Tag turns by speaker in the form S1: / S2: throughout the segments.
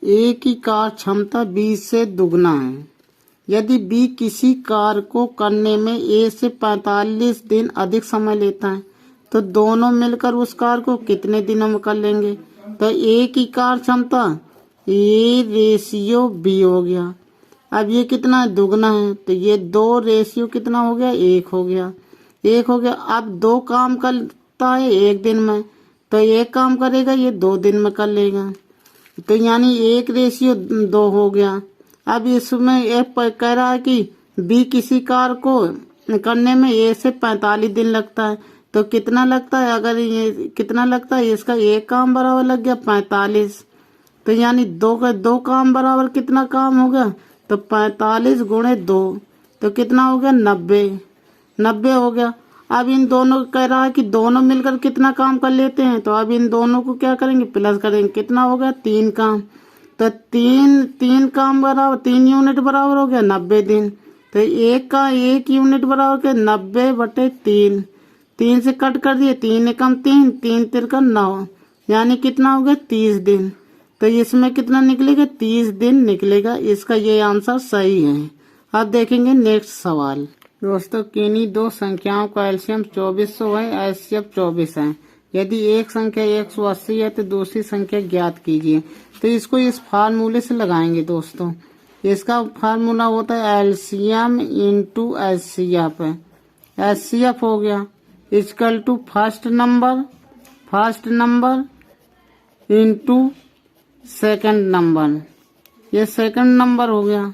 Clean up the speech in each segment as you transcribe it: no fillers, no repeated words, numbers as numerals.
S1: ए की कार्य क्षमता बी से दुगना है। यदि बी किसी कार्य को करने में ए से 45 दिन अधिक समय लेता है तो दोनों मिलकर उस कार्य को कितने दिनों में कर लेंगे। तो ए की कार्य क्षमता ए रेशियो बी हो गया। अब ये कितना दुगना है तो ये 2 रेशियो कितना हो गया, 1 हो गया, 1 हो गया। अब 2 काम करता है 1 दिन में तो 1 काम करेगा ये 2 दिन में कर लेगा, तो यानी 1 रेशियो 2 हो गया। अब इसमें एक कह रहा है कि बी किसी कार्य को करने में ए से 45 दिन लगता है तो कितना लगता है, अगर ये कितना लगता है, इसका 1 काम बराबर लग गया 45, तो यानी 2 का 2 काम बराबर कितना काम हो गया, तो 45 गुणे 2 तो कितना हो गया 90 हो गया। अब इन दोनों कह रहा है कि दोनों मिलकर कितना काम कर लेते हैं, तो अब इन दोनों को क्या करेंगे, प्लस करेंगे, कितना हो गया 3 काम, तो 3 काम बराबर 3 यूनिट बराबर हो गया 90 दिन, तो 1 यूनिट बराबर के 90/3, 3 से कट कर दिए, 3 एकम 3, 3 तिरका 9, यानी कितना हो गया 30 दिन। तो इसमें कितना निकलेगा 30 दिन निकलेगा। इसका ये आंसर सही है। अब देखेंगे नेक्स्ट सवाल। दोस्तों किन्हीं 2 संख्याओं का एलसीएम 2400 है, एचसीएफ 24 है। यदि एक संख्या 180 है तो दूसरी संख्या ज्ञात कीजिए। तो इसको इस फार्मूले से लगाएंगे दोस्तों। इसका फार्मूला होता है एलसीएम इंटू एचसीएफ। एचसीएफ हो गया equal to first number into second number, ये सेकंड नंबर हो गया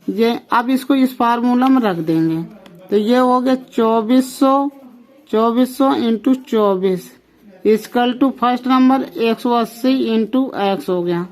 S1: ये। अब इसको इस फार्मूला में रख देंगे तो ये हो गया 2400 into 24 equal to first number 180 into X हो गया।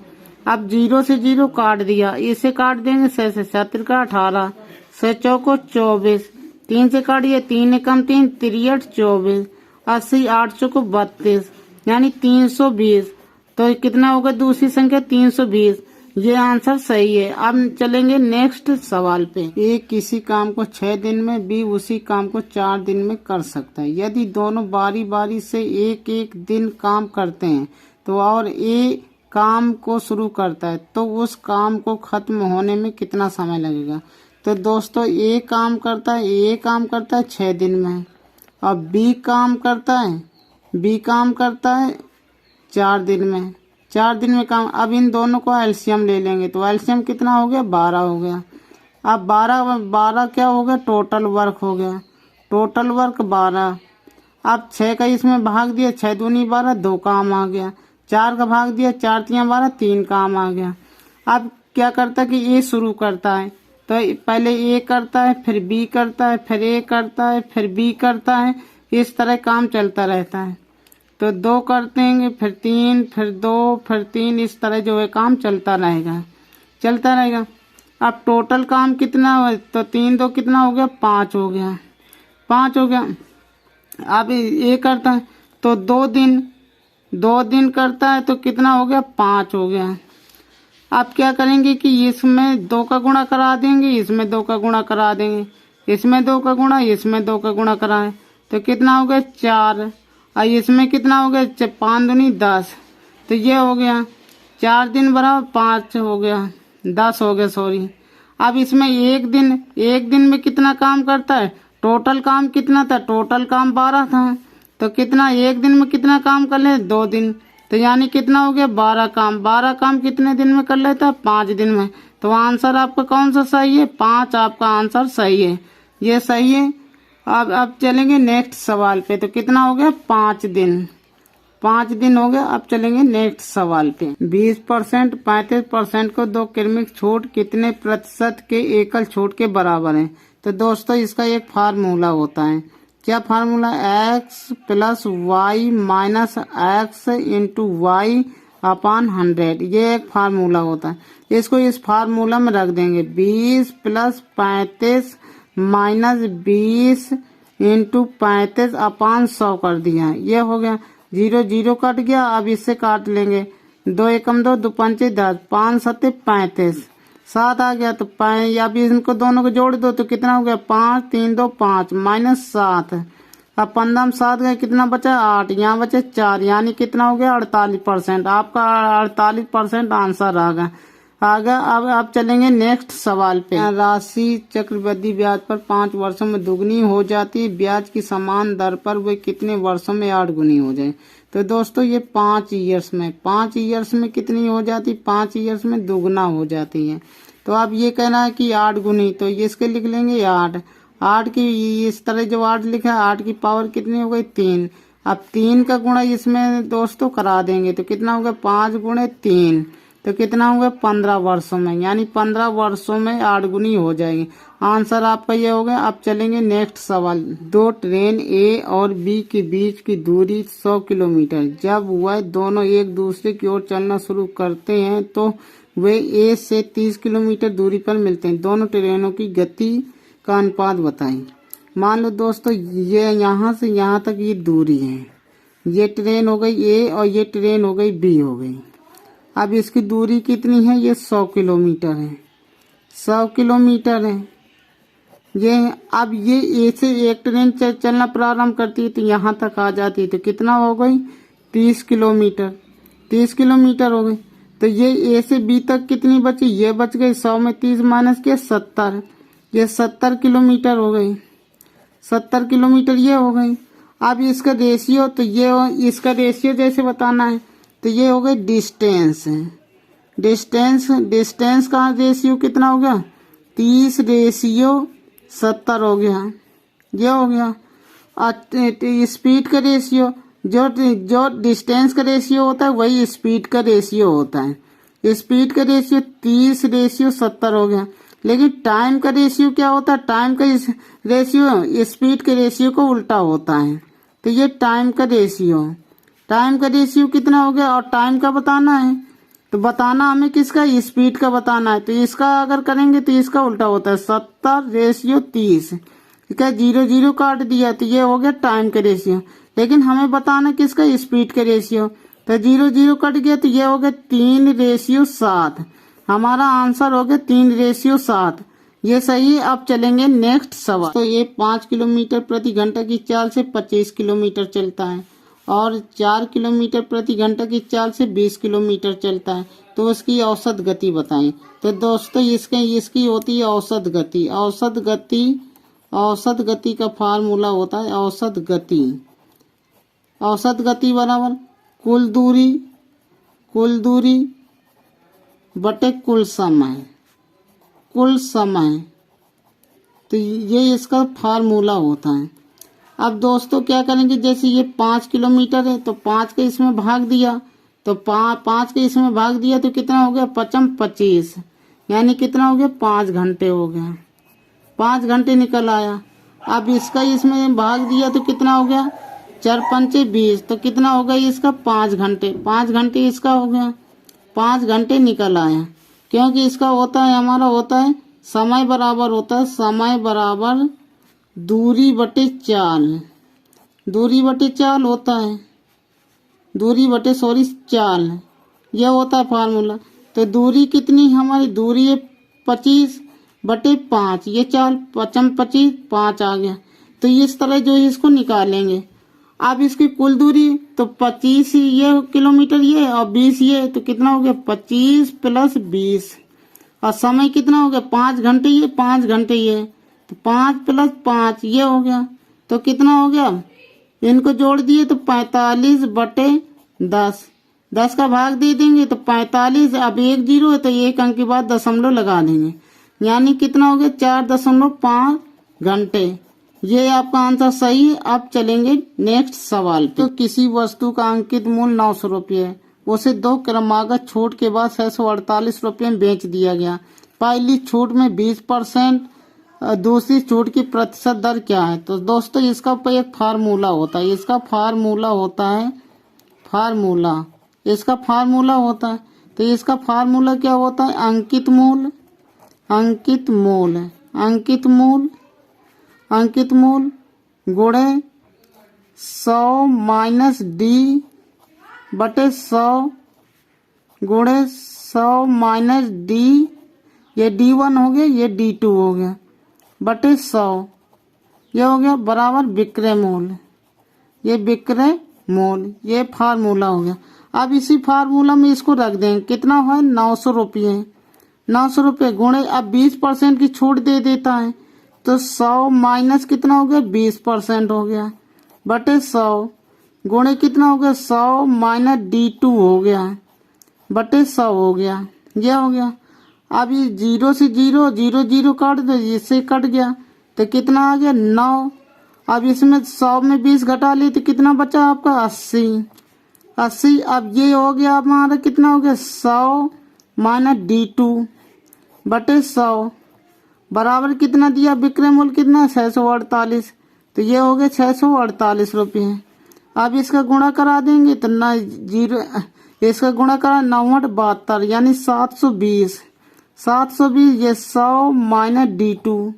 S1: अब 0 से 0 काट दिया, इसे काट देंगे 6 से 7 का 18, 6 चौको 24, 3 से काटिए 3 एकम 3, 3 24, 80 8 चौको 32, यानी 320। तो कितना होगा दूसरी संख्या 320। ये आंसर सही है। अब चलेंगे नेक्स्ट सवाल पे। ए किसी काम को 6 दिन में, बी उसी काम को 4 दिन में कर सकता है। यदि दोनों बारी बारी से एक दिन काम करते हैं तो और ए काम को शुरू करता है तो उस काम को खत्म होने में कितना समय लगेगा। तो दोस्तों ए काम करता है 6 दिन में और बी काम करता है 4 दिन में, 4 दिन में काम। अब इन दोनों को एलसीएम ले लेंगे तो एलसीएम कितना हो गया 12 हो गया। अब 12 क्या हो गया, टोटल वर्क हो गया, टोटल वर्क 12। अब 6 का इसमें भाग दिया, 6 दूनी 12, 2 काम आ गया। 4 का भाग दिया, 4 तियां 12, 3 काम आ गया। अब क्या करता है कि ए शुरू करता है तो पहले ए करता है, फिर बी करता है, फिर ए करता है, फिर बी करता है, इस तरह काम चलता रहता है। तो 2 करते हैं, फिर 3, फिर 2, फिर 3, इस तरह जो है काम चलता रहेगा। अब टोटल काम कितना हुआ, तो 3 2 कितना हो गया 5 हो गया। अब ये करता है तो 2 दिन करता है तो कितना हो गया 5 हो गया। अब क्या करेंगे कि इसमें 2 का गुणा करा देंगे, इसमें 2 का गुणा करा देंगे, इसमें 2 का गुणा, इसमें 2 का गुणा कराएं तो कितना हो गया 4। और इसमें कितना हो गया 5 दूनी 10, तो ये हो गया 4 दिन बराबर 5 हो गया, 10 हो गया सॉरी। अब इसमें एक दिन में कितना काम करता है, टोटल काम कितना था, टोटल काम 12 था तो कितना एक दिन में कितना काम कर ले 2 दिन, तो यानी कितना हो गया 12 काम कितने दिन में कर लेता है 5 दिन में। तो आंसर आपका कौन सा सही है, 5 आपका आंसर सही है, ये सही है। अब चलेंगे नेक्स्ट सवाल पे। तो कितना हो गया 5 दिन हो गया। अब चलेंगे नेक्स्ट सवाल पे। 20% 35% को 2 क्रमिक छूट कितने प्रतिशत के एकल छूट के बराबर है। तो दोस्तों इसका एक फार्मूला होता है, क्या formula, x + y - x × y / 100, ये एक फार्मूला होता है। इसको इस फार्मूला में रख देंगे 20 + 35 - 20 × 35 / 100 कर दिया, ये हो गया। 0 0 कट गया, अब इससे काट लेंगे, 2 एकम 2, 2 पंचे 10, 5 7 35, 7 आ गया। तो अब इनको दोनों को जोड़ दो तो कितना हो गया 5 3 2 5 -7, अब 15 में 7 गए, कितना बचा 8, यहाँ बचे 4, यानी कितना हो गया 48%। आपका 48% आंसर आ गया। अब चलेंगे नेक्स्ट सवाल पे। राशि चक्रवृद्धि ब्याज पर 5 वर्षों में दुगनी हो जाती है, ब्याज की समान दर पर वे कितने वर्षों में 8 गुनी हो जाए। तो दोस्तों ये 5 ईयर्स में कितनी हो जाती, 5 ईयर्स में दुगना हो जाती है। तो अब ये कहना है कि 8 गुनी, तो ये इसके लिख लेंगे 8 की इस तरह जो 8 लिखा है, 8 की पावर कितनी हो गई 3। अब 3 का गुणा इसमें दोस्तों करा देंगे तो कितना होगा 5 गुणे 3, तो कितना होगा 15 वर्षों में, यानी 15 वर्षों में 8 गुनी हो जाएगी। आंसर आपका ये हो गया। अब चलेंगे नेक्स्ट सवाल। 2 ट्रेन ए और बी के बीच की दूरी 100 किलोमीटर। जब वह दोनों एक दूसरे की ओर चलना शुरू करते हैं तो वे ए से 30 किलोमीटर दूरी पर मिलते हैं। दोनों ट्रेनों की गति का अनुपात बताएं। मान लो दोस्तों ये यहाँ से यहाँ तक ये दूरी है, ये ट्रेन हो गई ए और ये ट्रेन हो गई बी हो गई। अब इसकी दूरी कितनी है, ये 100 किलोमीटर है, 100 किलोमीटर है ये। अब ये ए से एक ट्रेन चलना प्रारंभ करती है तो यहाँ तक आ जाती है, तो कितना हो गई 30 किलोमीटर, 30 किलोमीटर हो गई। तो ये ए से बी तक कितनी बची, ये बच गई 100 में 30 माइनस के 70, ये 70 किलोमीटर हो गई, 70 किलोमीटर ये हो गई। अब इसका रेशियो, तो ये इसका रेशियो जैसे बताना है तो ये हो गई डिस्टेंस, डिस्टेंस का रेशियो कितना हो गया 30 रेशियो 70 हो गया, ये हो गया। स्पीड का रेशियो, जो डिस्टेंस का रेशियो होता है वही स्पीड का रेशियो होता है। स्पीड का रेशियो 30 रेशियो 70 हो गया। लेकिन टाइम का रेशियो क्या होता है, टाइम का रेशियो स्पीड के रेशियो को उल्टा होता है। तो ये टाइम का रेशियो कितना हो गया, और टाइम का बताना है तो बताना हमें किसका, स्पीड का बताना है। तो इसका अगर करेंगे तो इसका उल्टा होता है 70 रेशियो 30, क्या 0 काट दिया तो ये हो गया टाइम का रेशियो। लेकिन हमें बताना किसका, स्पीड का रेशियो, तो 0 कट गया तो ये हो गया 3 रेशियो 7। हमारा आंसर हो गया 3 रेशियो 7, ये सही है। अब चलेंगे नेक्स्ट सवाल। तो ये 5 किलोमीटर प्रति घंटा की चाल से 25 किलोमीटर चलता है और 4 किलोमीटर प्रति घंटा की चाल से 20 किलोमीटर चलता है, तो उसकी औसत गति बताएं। तो दोस्तों इसकी होती है औसत गति। औसत गति का फार्मूला होता है औसत गति बराबर कुल दूरी बटे कुल समय। तो ये इसका फार्मूला होता है। अब दोस्तों क्या करेंगे, जैसे ये 5 किलोमीटर है तो 5 के इसमें भाग दिया, तो 5 के इसमें भाग दिया तो कितना हो गया 25, यानी कितना हो गया 5 घंटे हो गया, 5 घंटे निकल आया। अब इसका इसमें भाग दिया तो कितना हो गया 4 पंचे 20, तो कितना हो गया इसका 5 घंटे, 5 घंटे इसका हो गया, 5 घंटे निकल आया। क्योंकि इसका होता है, हमारा होता है समय बराबर दूरी बटे चाल होता है, चाल, यह होता है फार्मूला। तो दूरी कितनी हमारी, दूरी है 25 बटे 5, ये चाल 25 5 आ गया। तो इस तरह जो इसको निकालेंगे। अब इसकी कुल दूरी तो 25 ये किलोमीटर ये और 20 ये, तो कितना हो गया 25 + 20, और समय कितना हो गया 5 घंटे ये 5 घंटे ये, तो 5 + 5 ये हो गया, तो कितना हो गया, इनको जोड़ दिए तो 45 बटे 10, 10 का भाग दे देंगे तो 45। अब 1 0 है तो 1 अंक के बाद दशमलव लगा देंगे, यानी कितना हो गया 4.5 घंटे। ये आपका आंसर सही है। अब चलेंगे नेक्स्ट सवाल पे। तो किसी वस्तु का अंकित मूल्य 900 रुपये है, उसे 2 क्रमागत छूट के बाद 648 रुपये में बेच दिया गया। पहली छूट में 20%, दूसरी छूट की प्रतिशत दर क्या है। तो दोस्तों इसका एक फार्मूला होता है, इसका फार्मूला होता है। तो इसका फार्मूला क्या होता है, अंकित मूल गुणे 100 माइनस डी बटे 100 गुणे 100 माइनस डी, ये D1 हो गया, ये D2 हो गया, बटे 100 ये हो गया बराबर विक्रय मूल्य। ये विक्रय मूल्य, ये फार्मूला हो गया। अब इसी फार्मूला में इसको रख देंगे, कितना हुआ 900 रुपये, 900 रुपये गुणे, अब 20% की छूट दे देता है तो 100 माइनस कितना हो गया 20% हो गया, बटे 100 गुणे कितना हो गया 100 माइनस D2 हो गया, बटे 100 हो गया, ये हो गया। अब ये 0 से 0 0 0 काट दो, इससे कट गया तो कितना आ गया 9। अब इसमें 100 में 20 घटा लिए तो कितना बचा आपका 80। अब ये हो गया हमारा कितना हो गया 100 माइनस D2 बटे 100 बराबर कितना दिया, विक्रय मूल्य कितना 648, तो ये हो गया 648 रुपये। अब इसका गुणा करा देंगे तो ना 0, इसका गुणा करा 9/72 यानी 720, ये 100 माइनस D2।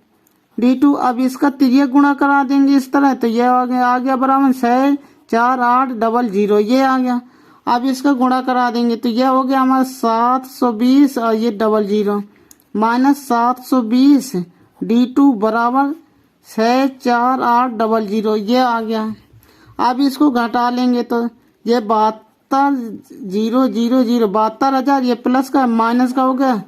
S1: अब इसका तिरिया गुणा करा देंगे इस तरह तो ये आ गया बराबर 64800, ये आ गया। अब इसका गुणा करा देंगे तो ये हो गया हमारा 720 और ये 00 माइनस 720 D2 बराबर 64800, ये आ गया। अब इसको घटा लेंगे तो ये 72,000, 72,000, ये प्लस का माइनस का हो गया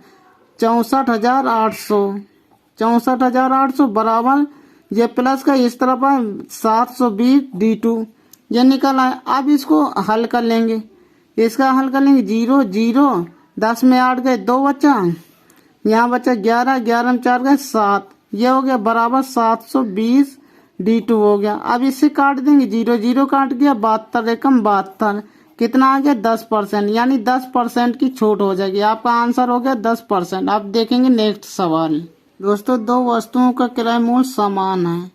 S1: 64,800 बराबर ये प्लस का इस तरफ है 720 D2, ये निकला है। अब इसको हल कर लेंगे, इसका हल कर लेंगे 0 0 10 में 8 गए 2 बचा, यहाँ बचा 11 11 में 4 गए 7, ये हो गया बराबर 720 D2 हो गया। अब इससे काट देंगे 0 0 काट गया 72 एकम 72, कितना आ गया 10%, यानी 10% की छूट हो जाएगी। आपका आंसर हो गया 10%। अब देखेंगे नेक्स्ट सवाल। दोस्तों, दो वस्तुओं का क्रय मूल्य समान है,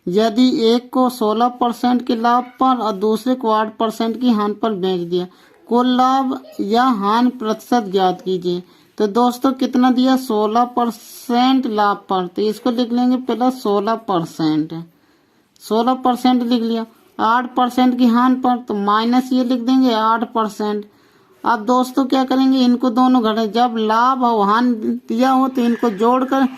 S1: यदि एक को 16% के लाभ पर और दूसरे को 8% की हानि पर बेच दिया, कुल लाभ या हानि प्रतिशत ज्ञात कीजिए। तो दोस्तों कितना दिया 16% लाभ पर, तो इसको लिख लेंगे पहले 16% लिख लिया। 8% की हानि पर तो माइनस ये लिख देंगे 8%। अब दोस्तों क्या करेंगे, इनको दोनों घटे, जब लाभ और हानि दिया हो तो इनको जोड़कर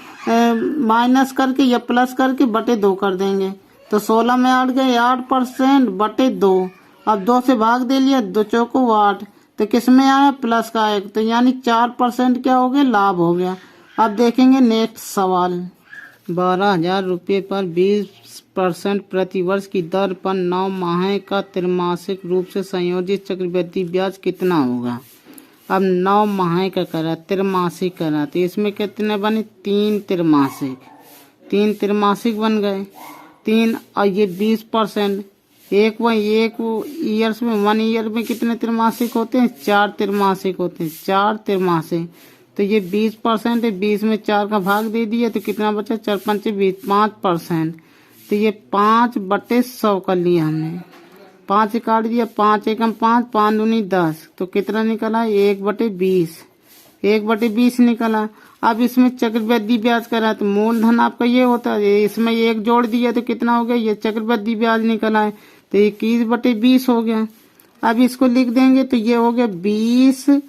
S1: माइनस करके या प्लस करके बटे 2 कर देंगे। तो 16 में 8 गए 8% बटे 2। अब 2 से भाग दे लिया, 2 चौको 8, तो किस में आया प्लस का 1, तो यानी 4% क्या हो गया लाभ हो गया। अब देखेंगे नेक्स्ट सवाल। 12,000 रुपये पर 20% प्रतिवर्ष की दर पर 9 माह का त्रैमासिक रूप से संयोजित चक्रवृद्धि ब्याज कितना होगा। अब 9 माह का करा, त्रैमासिक करा, तो इसमें कितने बने 3 त्रैमासिक बन गए 3, और ये 20% एक ईयर्स में 1 ईयर में कितने त्रैमासिक होते हैं 4 त्रैमासिक होते हैं, 4 त्रैमासिक। तो ये 20% है, 20 में 4 का भाग दे दिया तो कितना बचा 4 5 20, 5%। तो ये 5/100 कर लिया हमने, 5 काट दिया, 5 एकम 5, 5 दूनी 10, तो कितना निकला 1/20 निकला। अब इसमें चक्रवृद्धि ब्याज करा तो मूलधन आपका ये होता है, इसमें 1 जोड़ दिया तो कितना हो गया, ये चक्रवृद्धि ब्याज निकला है तो 21/20 हो गया। अब इसको लिख देंगे तो ये हो गया 20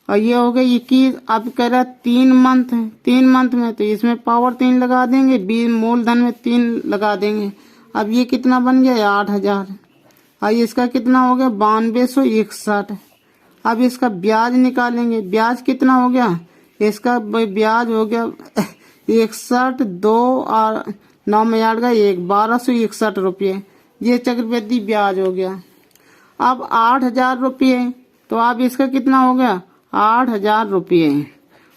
S1: और ये हो गया 21। अब कह रहा 3 मंथ है, 3 मंथ में तो इसमें पावर 3 लगा देंगे, 20 मूलधन में 3 लगा देंगे। अब ये कितना बन गया 8,000, और इसका कितना हो गया 9261। अब इसका ब्याज निकालेंगे, ब्याज कितना हो गया, इसका ब्याज हो गया 61, 2 और 9 में 8 गए 1, 1261 रुपये, ये चक्रवृद्धि ब्याज हो गया। अब 8,000 रुपये, तो अब इसका कितना हो गया 8,000 रुपये,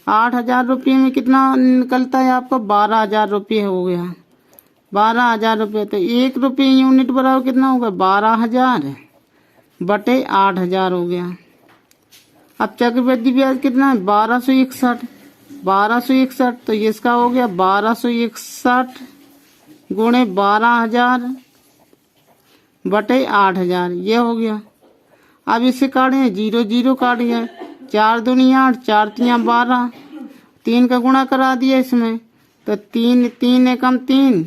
S1: 8,000 रुपये में कितना निकलता है आपका 12,000 रुपये हो गया, 12,000 रुपये। तो 1 रुपये यूनिट बराबर कितना होगा 12,000 बटे 8,000 हो गया। अब चक्रवृद्धि ब्याज कितना है 1261, तो इसका हो गया 1261 गुणे 12,000 बटे 8,000, ये हो गया। अब इसे काटें 0 0 काट गया, 4 दूनी 8, 4 3 12, 3 का गुणा करा दिया इसमें तो 3 3 एकम 3,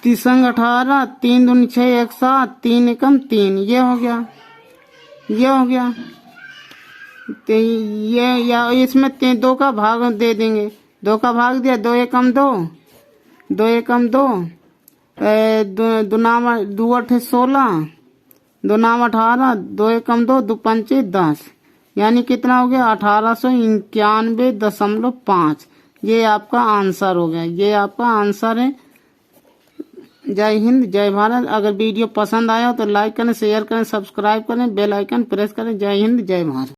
S1: 3 18, 3 दूनी 6 1 7, 3 एकम 3, ये हो गया। तो ये या इसमें 2 का भाग दे देंगे, 2 का भाग दिया, 2 एकम 2, 2 एकम 2, दो अठे 16, 2 नाम 18, 2 एकम 2, 2 पंचे 10, यानी कितना हो गया 1891.5। ये आपका आंसर हो गया, ये आपका आंसर है। जय हिंद, जय भारत। अगर वीडियो पसंद आया हो तो लाइक करें, शेयर करें, सब्सक्राइब करें, बेल आइकन प्रेस करें। जय हिंद, जय भारत।